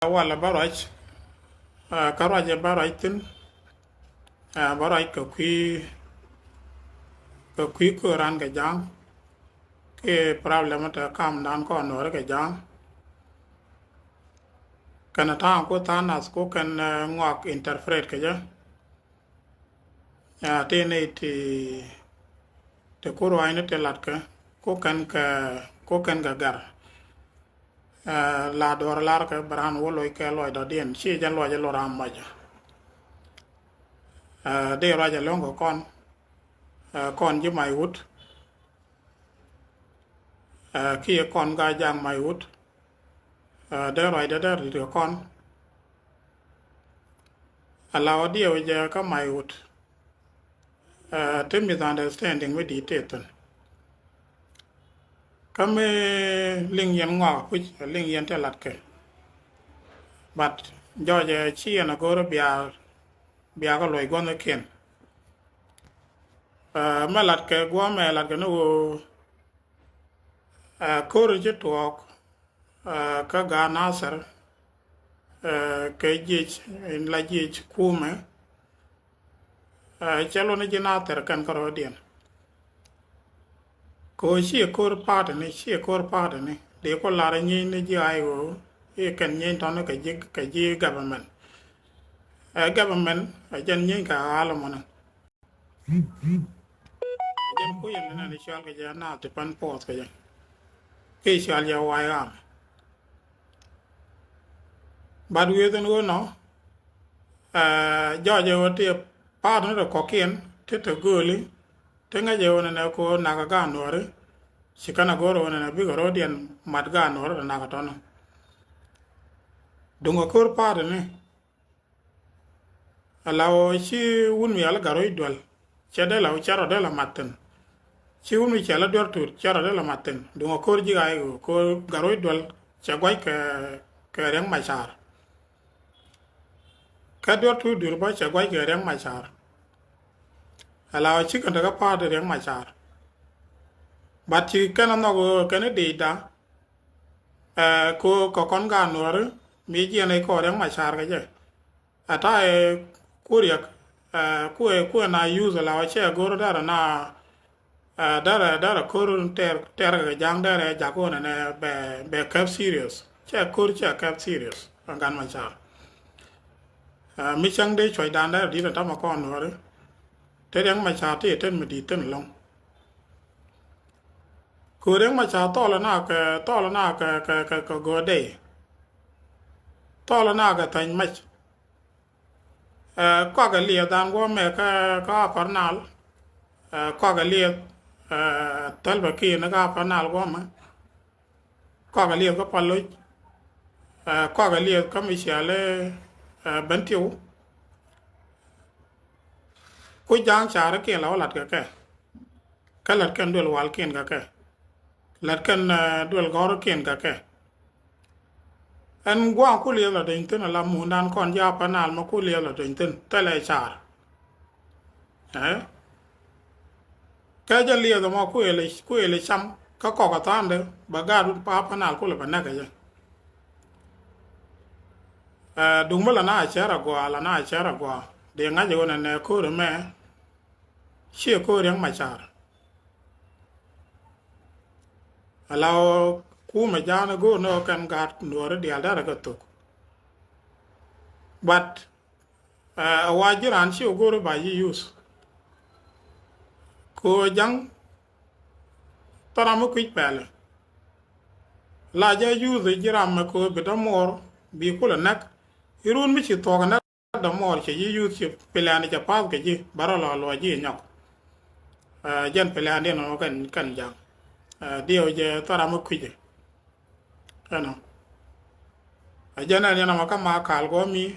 wala baraj karaje baraj tin baraj ka kwi ko ran ga jang ke problem ta kam dan ko no ga jang kana ta ko ta nas ko kan ngok interpret ka ja te ne te ko ro ine te lat ka ko kan ga gar la dor lar ka bran wo loy ka loy da den chi jan loy ja lo ram ma ja de ra ja longo con với mày út kia con gai giang mày út đỡ rồi đỡ được con lao điều giờ có mày út tới misunderstanding với detail có mấy linh yên ngọ với linh yên theo lật kề but do giờ chi nó có bia có lối quan nó kiện mà lật kề qua mẹ lật cái nó cô rồi chết tuộc ka ga nasar ke ji la ji kuma chalo ne jina ter kan karo dien ko shi ko part ne de ko la ni ne ji ayo e kan ni ton ka ji government government a jan ni ka ala mona jan ko yen na ne shal ka jana te pan port ka jan ke shal ya wa ya but we then go no Georgia wote part no ko kien te to goli te nga je wona na ko na ga nore sikana goro wona na bi goro dien mat ga nore na ga tono dungo kor part ne alawo chi wun mi ala garo idwal chede law charo de la maten chi wun mi chala dor tur charo de la maten dungo kor ji ga ko garo idwal chagwai ke reng machar ka dor tu dur ba cha gwai ge reng machar ala chi kan da pa de reng machar ba chi kan no go kan de da ko kon ga nor mi ji ne ko reng machar ga je ata kuriak ku na use la che go da na da ko ter ga jang da ja ko na be cap serious che cap serious gan machar mi chang de choi dan da di ta ma kon no re te yang ma cha te ten ma di ten long ko reng ma cha to la na ka go de to la na ka tan ma ko ga lia dan go me ka parnal ko ga lia tal ba ki na ka parnal go ma ko ga lia ko palo ko ga lia ka mi cha le bên tiêu cô giang chả ra kia lão lật cái lật cần đuổi wal kia cái lật cần đuổi gõ kia cái anh qua cô liêu là đình tên là làm muốn đàn con gia panal mà cô liêu là đình tên tay lại chả đấy cái giờ liêu là mà cô ấy chăm các cọ cái tan đấy bà ga đun pa panal cô là bạn này cái gì đúng là na chera gwa de nga je wona ne ko me shi ko reng ma char alao ku ma jana go no kan gat no re dia da ga to but wajiran shi go ba yi use ko jang tara mo kwit pele la ja use jiram ko be da mor bi ko la nak irun mi ci toga na da mor ci yu ci pelani ca pas ke ji baro lo ji nyok jen pelani no kan jang dio je tara mo kwije ano ajana ni na maka ma kal go mi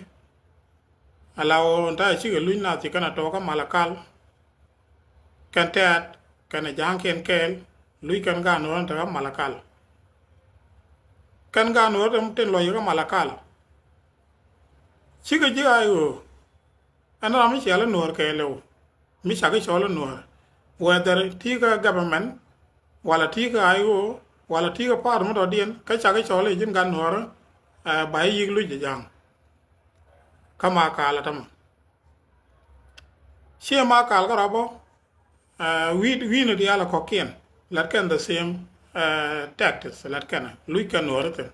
alawo nta ci ge luina ci kana to ka malakal kan tat kana jang ken kel lui kan ga no ta malakal kan ga no tam ten lo yo malakal chỉ cái gì ai anh làm mấy chuyện là nổi cái lâu mấy sao cái chỗ là nổi whether thì cái government hoặc là thì cái ai hoặc là thì cái part mà đó điên cái sao cái chỗ là dân gan nổi bai yig lu jang kama kala tam she ma kal ga rabo we no dia la kokien lat kan the same tactics lat kan lu kan norte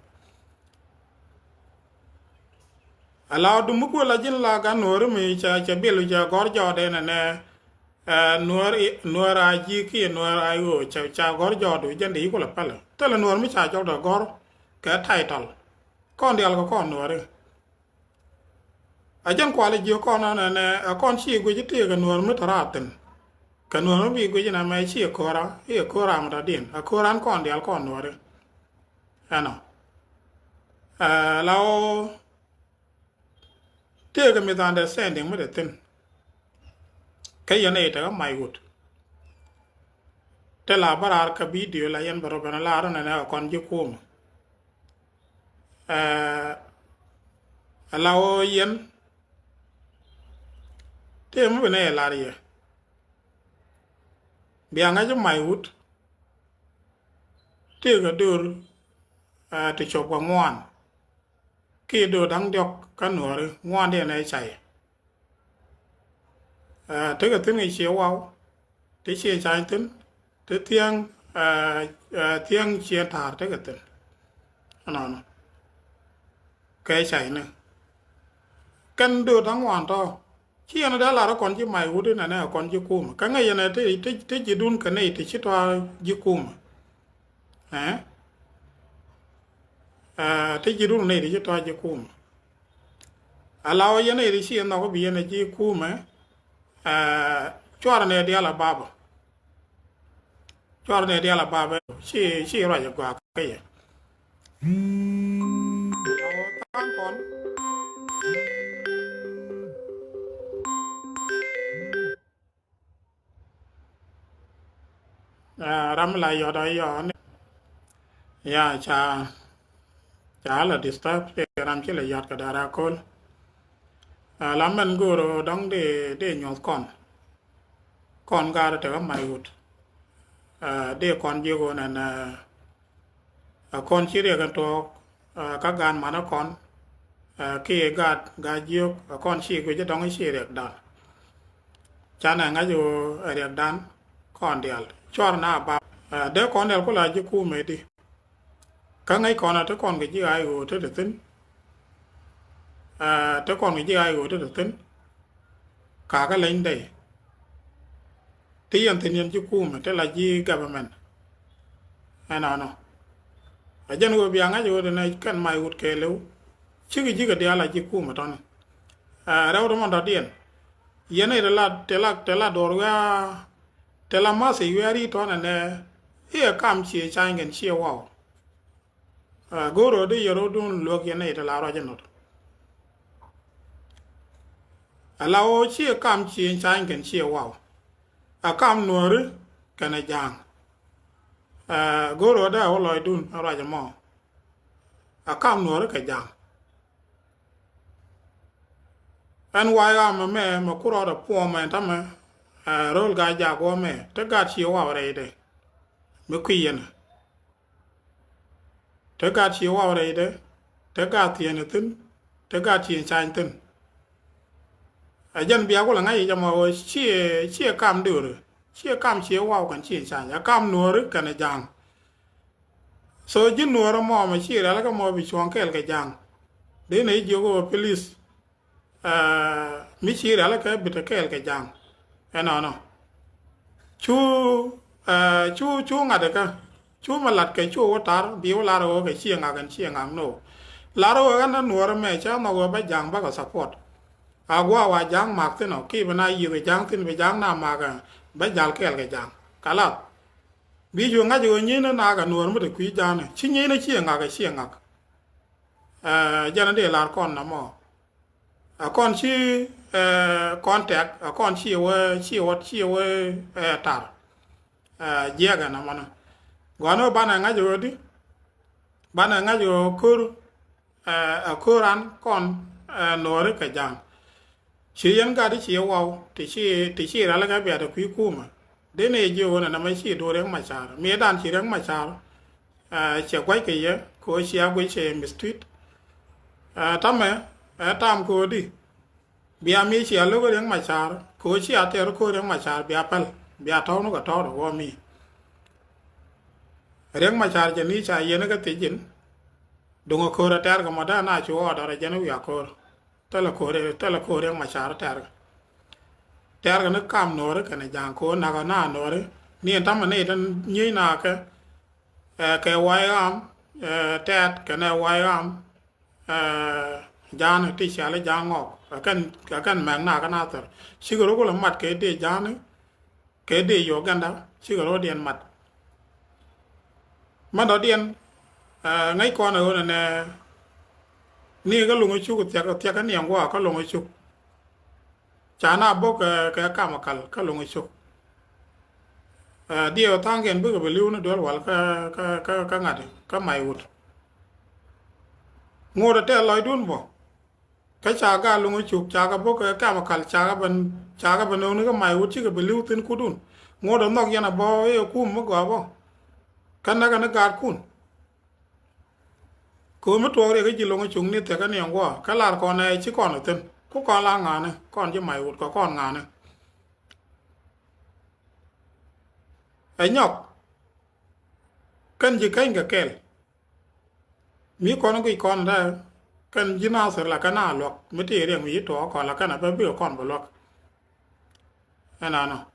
ala du muko la jin la ga nor mi cha belu ja gor jo de ne nuor a ji ki nuor a yo cha gor jo du jan di ko la pala te la nuor mi cha jo do gor ka title con dial ko con nuor a jan kwa le ji ko na ne a con chi gu ji te ga nuor mi taraten ka nuor mi gu ji na mai chi ko ra ma da din a ko ran con dial con nuor ano lao te ga mi da understanding mi de tin cái này ta mai gut te la barar ka video la yan baro bana la ran na kon ji kum la o yen te mu ne la ri bi anga ji mai gut te ga dur te chop wa ngwan ki do dang dok kan no ngwan de này chạy thế cái tiếng này chiếu vào thế chia trái tính thế tiếng chia thả thế cái tiếng nó cái chạy này cần đưa đắng hoàn to chia nó đã là nó còn chứ mày hút thế này còn chứ cùm cái ngày này thế chỉ đun cái này thì chỉ toa chứ cùm hả thế chỉ đun này thì chỉ toa chứ cùm lao cái này thì chia nó có bị này chứ cùm ấy chora ne dia la baba chi ra ya gwa ka ye tan kon ram la yo da yo ne ya cha la disturb te ram chi la yat ka dara kol làm mình guru đóng để nhọt con gà để cái máy hút để con yêu con là con chỉ để cái to các gan mà nó con khi gà yêu con chỉ có chỉ đóng cái chỉ được đàn cha này ngay dù được đàn con đèn cho nó bà để con đèn có là chỉ cu mấy đi các ngay con là tới con cái gì ai rồi tới được tính tới con cái gì ai rồi được tính cả cái lên đây thì anh thấy nhân chú mà thế là gì government hay nào nó ở dân người Việt Nam rồi này cần mai hút kề lâu chứ cái gì cái dia là chú mà thôi đâu đó mà đó điên giờ này là đồ ra là mà sẽ về đi thôi này here cam chia chai ngân chia wow go rồi đi giờ rồi đun luộc giờ này là ra chân nó lao chia cam chia chai ngân chia wow cam nuôi cái này giang go rồi đó họ nói đun ra chân mò cam nuôi cái giang anh quay mà mẹ mà cô đó phụ mẹ thằng mẹ rồi cái giang của mẹ tất cả chia wow đây đây mới quy yên tất cả chia wow đây đấy tất cả tiền tin tất cả tiền chai tin dân bia của là ngay cho mà chia cam được rồi chia cam chia wow còn chia chai cam nuôi cái này giang so dân nuôi nó mà chia ra là cái mò bị choáng cái giang đến này giờ có police mi chia ra là cái bị cái giang cái nào nó chú ngặt được cái chú mà lật cái chú tar biểu là rồi cái chia ngang nô là rồi cái nó nuôi mẹ cháu nó có giang bắt có support qua giang mặc thế nào khi bên này nhiều cái giang thì bên giang nam mặc bây giờ cái giang cả là ví dụ ngay rồi như nó na cái nuôi mới được quý giang này chỉ như nó chia ngang cho nên để là con nó mò con chi contact con chia tar dia ga na mana gono bana nga jo di bana nga jo kur kuran kon nore ka jang chi yan ga di chi wow ti chi ra la ga bia da ku ku ma de ne jo na ma chi do reng ma cha me dan chi reng ma cha che kwai ke ye ko chi a gwai che mistreat tame tam ko di bia mi chi alo ko riang ma char ko chi ater ko riang ma char bia pal bia taw no ka taw ro mi riang ma char je ni cha yene ka tijin dungo ko ra ter ga ma da na chu o da ra je no ya ko tala ko riang ma char ter ga no kam no re ka ne jang ko na no re ni tam ne dan ni na cái quay am tết cái này quay am jaan ti chale jang ngok akan mang na kana tar siguro ko mat ke de jaan ke de yo ganda siguro dien mat ma do dien ngai ko na ne ni ga lungu chu ko tia ka niang wa ka lungu chu chana bo ka kamakal ka lungu chu điều thang gen bước vào lưu nó đó là cái ngặt cái mày ụt ngô đã tê lòi đun bỏ cái chả ga luôn cái chụp chả ga bốc cái mà khal chả ga bên nó cái mày ụt chứ cái lưu tin cú đun ngô đó nó kia là bỏ ấy cú mất quả bỏ cái nó gạt cún cú mất tuổi cái gì luôn cái chúng này thì cái này quá cái là con này chứ còn ở tên có con là ngà này con chứ mày ụt có con ngà này ấy nhóc cần gì cái kẹl mi con đó cần gì nào sẽ là cái nào lọc mới thì riêng mi đó còn là cái nào phải biết con vào lọc anh nào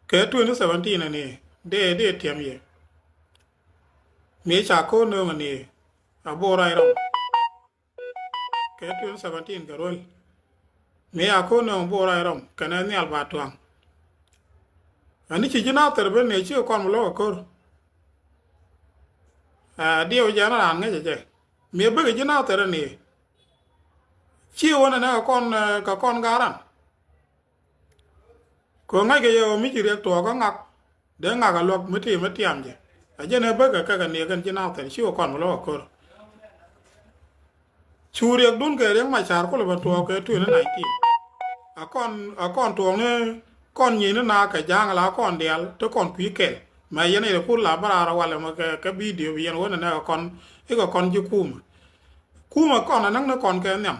cái tuổi nó 17 này nè để tiêm gì mi chả có nữa mà nè à bố rai rồi cái tuổi nó 17 cái rồi mi à có nữa bố rai rồi cái này al bát tuang anh ấy chỉ cho nó từ bên này chưa con một lỗ cơ điều gì nó làm cái gì chứ miếng bữa cái nó từ này chiều này nó con gà rắn có ngay cái giờ mấy chỉ riêng tuổi có ngạc để ngạc cái lộc mới tiêm chứ ở trên này bữa cái này cái chỉ nó từ chiều con một lỗ cơ chú riêng đúng cái riêng mà chả có là một tuổi cái tuổi nó này thì con tuổi này con nhìn nó na cái giang là con đèn tới con quý kẹt mà giờ này là phút là bà ra qua là một cái video bây giờ nó là con chưa cú mà con là nó còn cái nhầm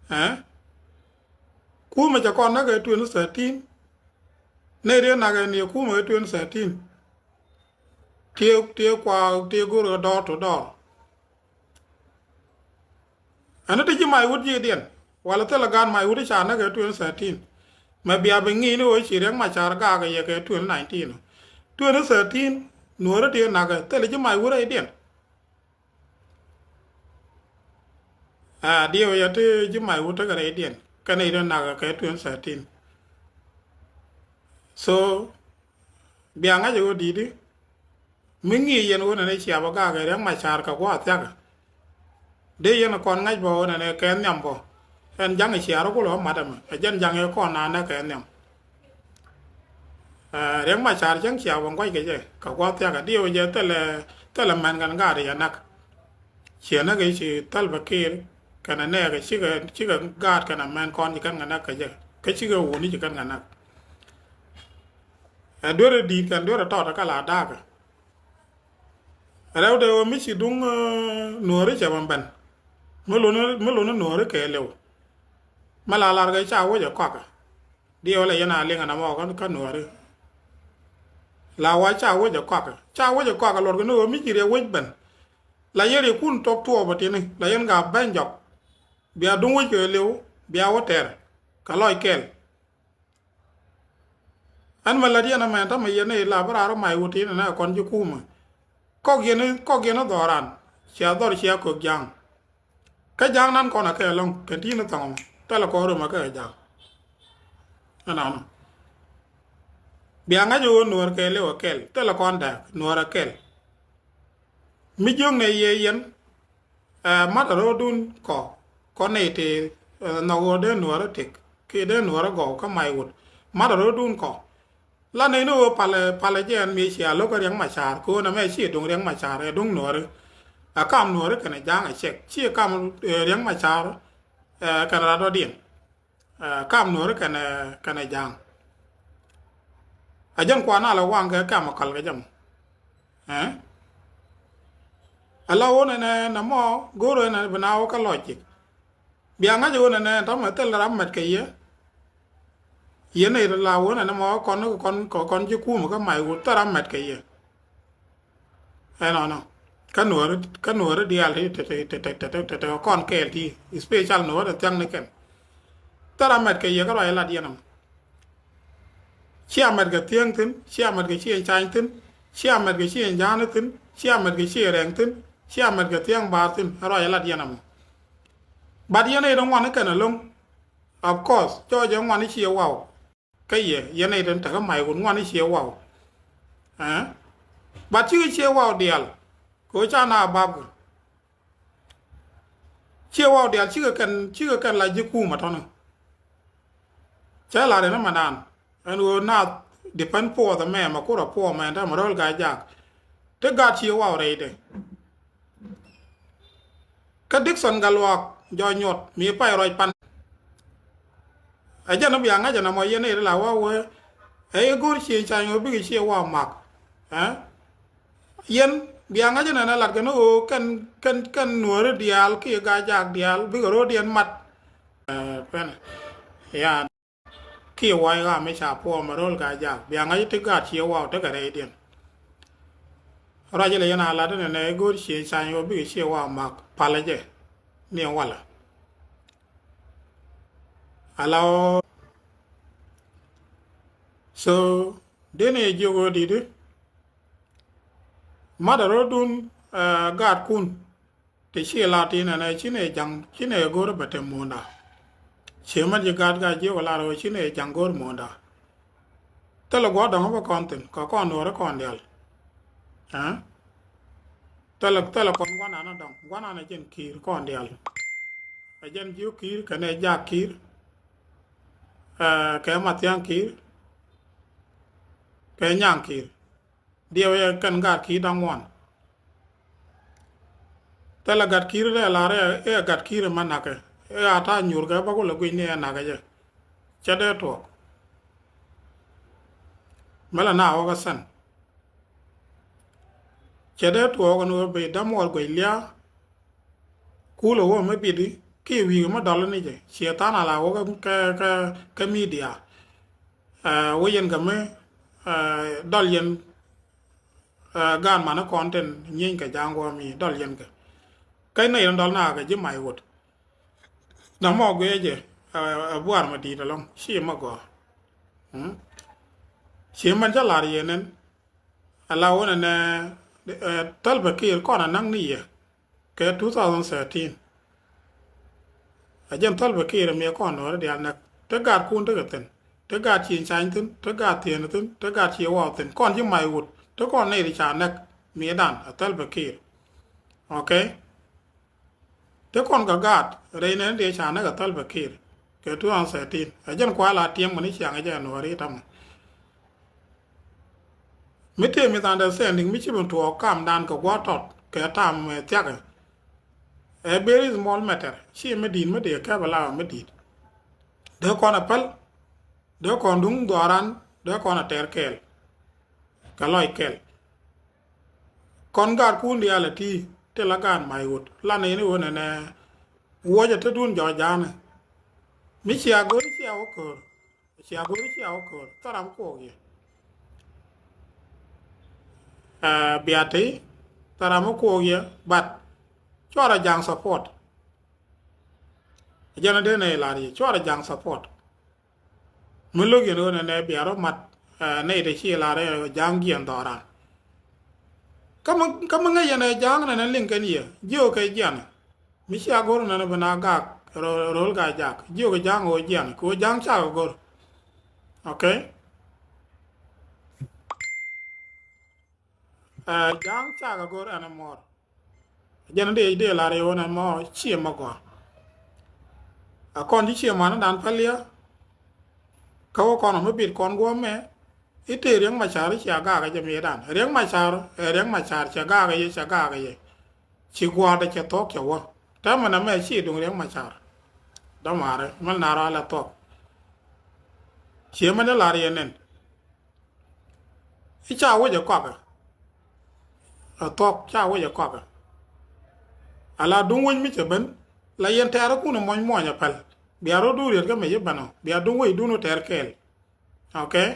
hả cú mà cho con nó cái tuyến nó sẽ tin này đây là cái nhiều cú mà cái tuyến sẽ tin tiêu qua tiêu guru đo to đo anh nó chỉ mày út gì điện hoặc là tên là gan mày út đi chán nó cái tuyến sẽ tin mà bia bên nghi nó chỉ riêng mà chả ra cái tuyến 19 tuyến nó 13 nửa đó tiền nào cái thế là chứ mày uống đây tiền điều giờ thì chứ mày uống tới cái đấy tiền cái này là cái tuyến 13 so bia ngay chỗ đi đi mình nghĩ giờ nó này chỉ bảo cái riêng mà chả cả quá chắc đây giờ nó còn ngay bảo này cái nhầm bảo anh chẳng cái nó có lo mà đâm anh chẳng cái con nào cái nhầm riêng mà chả chẳng chịu bằng quay cái gì cả qua theo cái điều giờ tức là mình gần gà để anh chỉ nó cái gì tal bạc kia cái này cái chỉ cái gà cái này mình con chỉ cần ngăn cái gì cái chỉ cái uốn chỉ cần ngăn đôi là đi cần đôi là to cái là đa cái rồi đâu mới chỉ đúng nửa đấy chả bằng bền mới luôn nó nửa đấy cái liều mà là cái chảo quá giờ quạt điều là cái nào liên cái nào cái nửa đấy là quá chảo quá giờ quạt cái lột cái nửa mới chỉ để quét bền là giờ thì kun top tua bát này là giờ gặp bên dọc bia đúng với cái liều bia quá tệ cái loại kẹl anh mà là đi anh mà ta mà giờ này là bắt đầu mày uất thì nó còn chưa cũ mà có kia nó đỏ ran chia cực giang cái giang nan còn là cái lòng cái tí nó tòng ta là có rồi mà cái giang anh nào bia ngay chỗ nửa cái liều kẹl ta là con đẻ nửa kẹl mi dương này ye yen mắt ở đun có này thì nó để nửa thịt khi để nửa gạo cái mày uất mắt ở đun cỏ là này nó pale chứ anh mi xia lúc cái riêng mà xả cô nó mới xia đúng riêng mà xả rồi đúng nửa cam nửa cái này giang này check xia cam riêng mà xả cái này đó điện cam nửa cái này giang dân qua nào là quăng cái cam mà cල් cái chấm ala wona na mo goro na bana o ka logic bianga jo na ta ma tel ram mat ke ye này là wona na mo con ji ku ma ka mai u ta ram mat ke ye ai no kan nuor di al te con ke ti special nuor tang ne ken ta ram mat ke ye ka rai la di nam chia mặt cái tiếng tin chia mặt cái chia trái tin chia mặt cái chia giá nó tin chia mặt cái chia rèn tin chia mặt cái tiếng ba tin rồi là điên nằm ba điên này đông ngoan nó cần là lông of course cho cho ngoan nó chia wow cái gì này đến tất mày cũng ngoan nó chia wow à ba chưa chia wow đial cố cha na bab chia wow đial chưa cần là dư cu mà thôi nè trái là để nó mà đàn anh vừa na depend po the man mà cô là po man đó mà đó cái giặc thế gạt chiếu vào đây đây cái Dixon galwak do nhột mi phải rồi pan ấy cho nó bị ngay cho nó mọi này là wow ấy cô chia chạy người bị chia vào mặt à yên bị ngay cho nó là cái nó cần nửa dial kia cái giặc dial bị rồi điên mặt pen ya kia quay ra mấy chả po mà rồi cái giặc bị ngay thì gạt chiếu vào tất cả đây điên raja le yana la de ne go shi san yo bi shi wa ma palaje ni wala allow so dene jogo di de madaro dun gad kun te shi la ti na ne chi ne go ba te monda shi ma je gad ga je wala ro chi ne jang go monda te lo go da ba konten ko kon no ra kon del à tala con guana na dong guana na jen kir con dial a jen jiu kir kane ja kir ke matiang kir ke nyang kir dio ye kan gat ki dang won tala gat kir le la re e gat kir manake e ata nyur ga ba ko lo ne na ga je chade to mala na o ga san chede tuo kan wo be damol go ilya kulo wo me bidi ki wi ma dal ni je shetana la wo ka media wo yen ga me dal yen gan mana content nyin ka jango mi dal yen ka kai nei dal na ga ji mai wot na mo go je buar ma di dalong shi ma go shi man ja la yenen ala wona na talba kir kona nang ni ya ke 2013 ajem talba kir me kon no de na te gad kun te gaten te gad chin chain tin te gad tien tin te gad chi wa tin kon ji mai wut te kon nei ri cha nak me dan talba kir okay te kon ga gad re ne de cha na ga talba kir ke 2013 ajem kwa la tiem mani chang ja no ri tamไม่เทียมมีการเดินเส้นหนึ่งไม่ใช่เป็นตัวข้ามด้านกับว่าตอดแก่ตามเจ้ากันเบอร์รี่สมอลแมทเทอร์ชี้ไม่ดีไม่เดียแค่เวลาไม่ดีเดี๋ยวก่อนappelเดี๋ยวก่อนดุงดวารันเดี๋ยวก่อนเตอร์เคลก็ลอยเคลก่อนการคูนเดียร์ที่เทลการไม่หมดล้านนี้วันนี้วัวจะทุนจอจานไม่เชียร์กูไม่เชียร์โอเคเชียร์กูไม่เชียร์โอเคตอนนั้นกูอย่างbiati taramu ko ya bat chora jang support jana de ne la ri chora jang support mulu ge no ne biaro mat ne de chi la re jang gian dora kam nga ya ne jang ne ling ken ye jio ke jan mi sia gor na bana ga rol ga jak jio ke jang o jan ko jang cha gor okay jang cha ga gor ana mor jana de la re wona mo chi ma go a kon di chi ma na dan palia ka wo kon ma bit kon go me ite riang ma char chi ga ga je me dan riang ma char cha ga ga ye chi gwa da che to ke wo ta ma na me chi dung riang ma char da ma re mal na ra la to chi ma na la re nen i cha wo je ko ga tóc cha wo ya ko ala dung won mi ben la yen tera ku no mo nya pal biaro du ri ga me yebano bia dung we du no ter kel okay